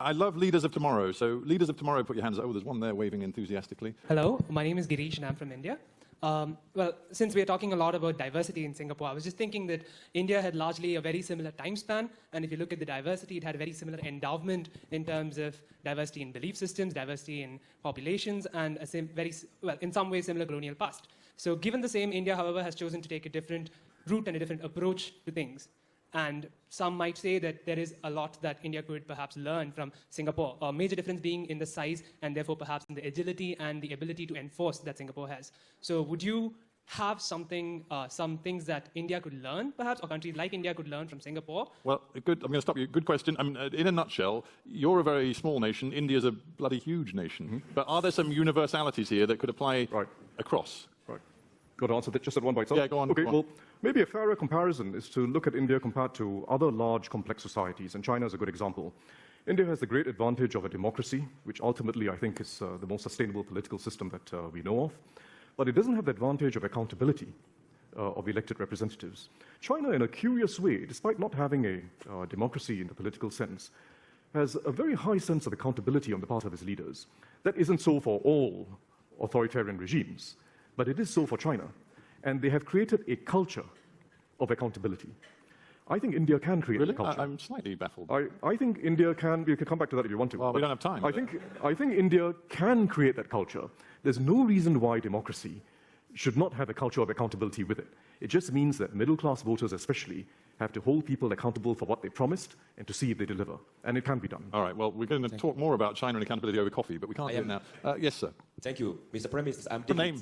I love leaders of tomorrow. So leaders of tomorrow, put your hands up. Oh, there's one there waving enthusiastically. Hello, my name is Girish and I'm from India. Well, since we are talking a lot about diversity in Singapore, I was just thinking that India had largely a very similar time span, and if you look at the diversity, it had a very similar endowment in terms of diversity in belief systems, diversity in populations, and in some ways, similar colonial past. So given the same, India, however, has chosen to take a different route and a different approach to things. And some might say that there is a lot that India could perhaps learn from Singapore, a major difference being in the size and therefore perhaps in the agility and the ability to enforce that Singapore has. So would you have some things that India could learn, perhaps, or countries like India could learn from Singapore? Well, I'm going to stop you. Good question. I mean, in a nutshell, you're a very small nation. India's a bloody huge nation. Mm-hmm. But are there some universalities here that could apply across? Right. Got to answer that just at one by itself? Yeah, go on. Okay, go on. well, maybe a fairer comparison is to look at India compared to other large, complex societies, and China is a good example. India has the great advantage of a democracy, which ultimately I think is the most sustainable political system that we know of. But it doesn't have the advantage of accountability of elected representatives. China, in a curious way, despite not having a democracy in the political sense, has a very high sense of accountability on the part of its leaders. That isn't so for all authoritarian regimes, but it is so for China. And they have created a culture of accountability. I think India can create a culture. I'm slightly baffled. I think India can. We can come back to that if you want to. Well, we don't have time. I think India can create that culture. There's no reason why democracy should not have a culture of accountability with it. It just means that middle-class voters especially have to hold people accountable for what they promised and to see if they deliver. And it can be done. All right, well, we're going to talk more about China and accountability over coffee, but we can't do it now. Yes, sir. Thank you. Mr. Prime Minister, I'm The name.